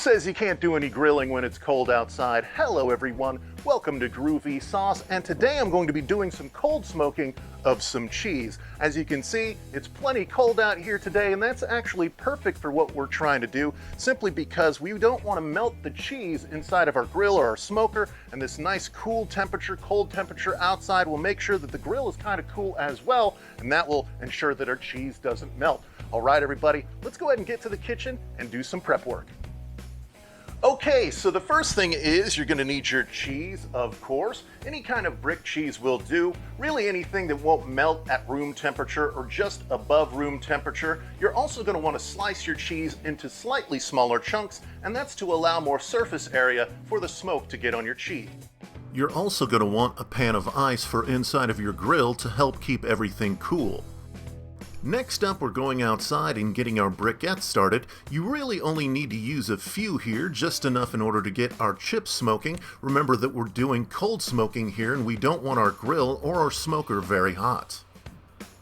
says you can't do any grilling when it's cold outside? Hello everyone, welcome to Groovy Sauce, and today I'm going to be doing some cold smoking of some cheese. As you can see, it's plenty cold out here today, and that's actually perfect for what we're trying to do, simply because we don't want to melt the cheese inside of our grill or our smoker, and this nice cool temperature, cold temperature outside will make sure that the grill is kind of cool as well, and that will ensure that our cheese doesn't melt. All right, everybody, let's go ahead and get to the kitchen and do some prep work. Okay, so the first thing is you're gonna need your cheese, of course. Any kind of brick cheese will do. Really anything that won't melt at room temperature or just above room temperature. You're also gonna wanna slice your cheese into slightly smaller chunks, and that's to allow more surface area for the smoke to get on your cheese. You're also gonna want a pan of ice for inside of your grill to help keep everything cool. Next up, we're going outside and getting our briquettes started. You really only need to use a few here, just enough in order to get our chips smoking. Remember that we're doing cold smoking here and we don't want our grill or our smoker very hot.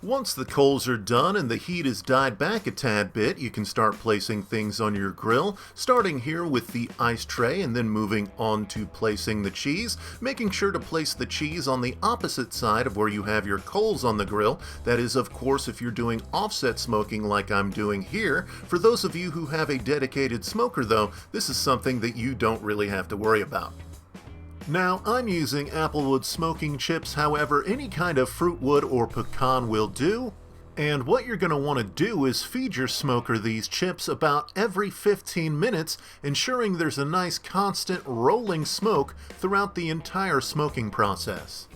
Once the coals are done and the heat has died back a tad bit, you can start placing things on your grill, starting here with the ice tray and then moving on to placing the cheese, making sure to place the cheese on the opposite side of where you have your coals on the grill. That is, of course, if you're doing offset smoking like I'm doing here. For those of you who have a dedicated smoker though, this is something that you don't really have to worry about. Now, I'm using applewood smoking chips, however, any kind of fruit wood or pecan will do. And what you're going to want to do is feed your smoker these chips about every 15 minutes, ensuring there's a nice constant rolling smoke throughout the entire smoking process.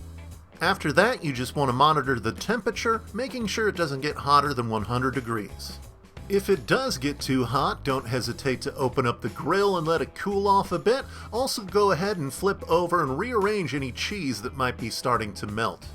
After that, you just want to monitor the temperature, making sure it doesn't get hotter than 100 degrees. If it does get too hot, don't hesitate to open up the grill and let it cool off a bit. Also go ahead and flip over and rearrange any cheese that might be starting to melt.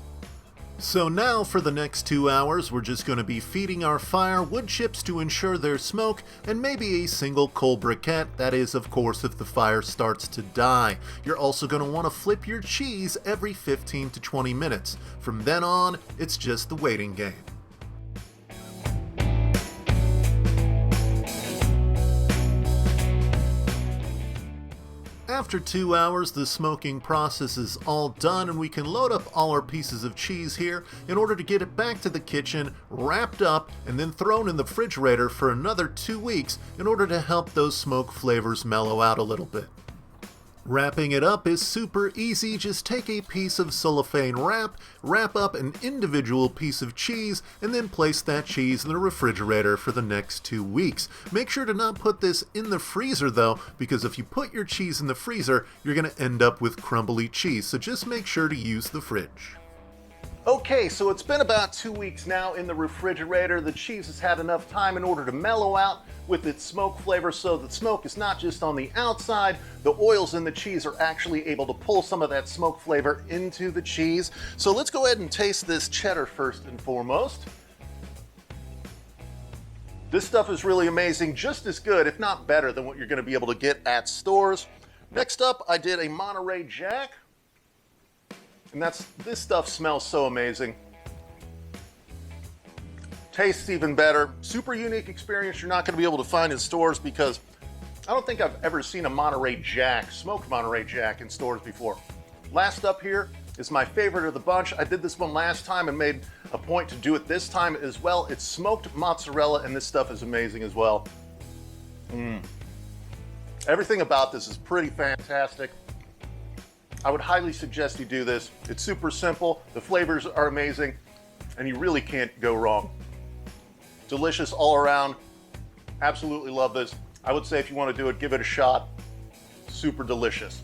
So now for the next 2 hours, we're just going to be feeding our fire wood chips to ensure there's smoke, and maybe a single coal briquette, that is of course if the fire starts to die. You're also going to want to flip your cheese every 15 to 20 minutes. From then on, it's just the waiting game. After 2 hours, the smoking process is all done and we can load up all our pieces of cheese here in order to get it back to the kitchen, wrapped up, and then thrown in the refrigerator for another 2 weeks in order to help those smoke flavors mellow out a little bit. Wrapping it up is super easy. Just take a piece of cellophane wrap up an individual piece of cheese, and then place that cheese in the refrigerator for the next 2 weeks. Make sure to not put this in the freezer though, because if you put your cheese in the freezer, you're going to end up with crumbly cheese, so just make sure to use the fridge. Okay, so it's been about 2 weeks now in the refrigerator. The cheese has had enough time in order to mellow out with its smoke flavor, so the smoke is not just on the outside. The oils in the cheese are actually able to pull some of that smoke flavor into the cheese. So let's go ahead and taste this cheddar first and foremost. This stuff is really amazing, just as good, if not better, than what you're going to be able to get at stores. Next up, I did a Monterey Jack. And this stuff smells so amazing. Tastes even better. Super unique experience you're not going to be able to find in stores, because I don't think I've ever seen a Monterey Jack, smoked Monterey Jack in stores before. Last up here is my favorite of the bunch. I did this one last time and made a point to do it this time as well. It's smoked mozzarella, and this stuff is amazing as well. Everything about this is pretty fantastic. I would highly suggest you do this. It's super simple, the flavors are amazing, and you really can't go wrong. Delicious all around. Absolutely love this. I would say if you want to do it, give it a shot. Super delicious.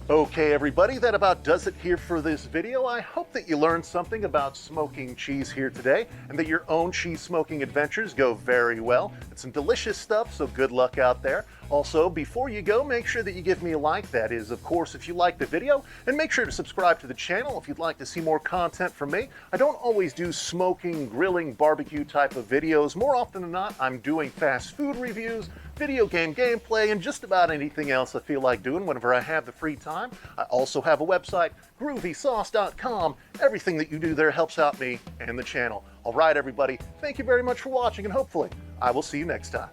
Okay everybody, that about does it here for this video. I hope that you learned something about smoking cheese here today, and that your own cheese smoking adventures go very well. It's some delicious stuff, so good luck out there. Also, before you go, make sure that you give me a like. That is, of course, if you like the video, and make sure to subscribe to the channel if you'd like to see more content from me. I don't always do smoking, grilling, barbecue type of videos. More often than not, I'm doing fast food reviews, video game gameplay, and just about anything else I feel like doing whenever I have the free time. I also have a website, groovysauce.com. Everything that you do there helps out me and the channel. All right, everybody, thank you very much for watching, and hopefully I will see you next time.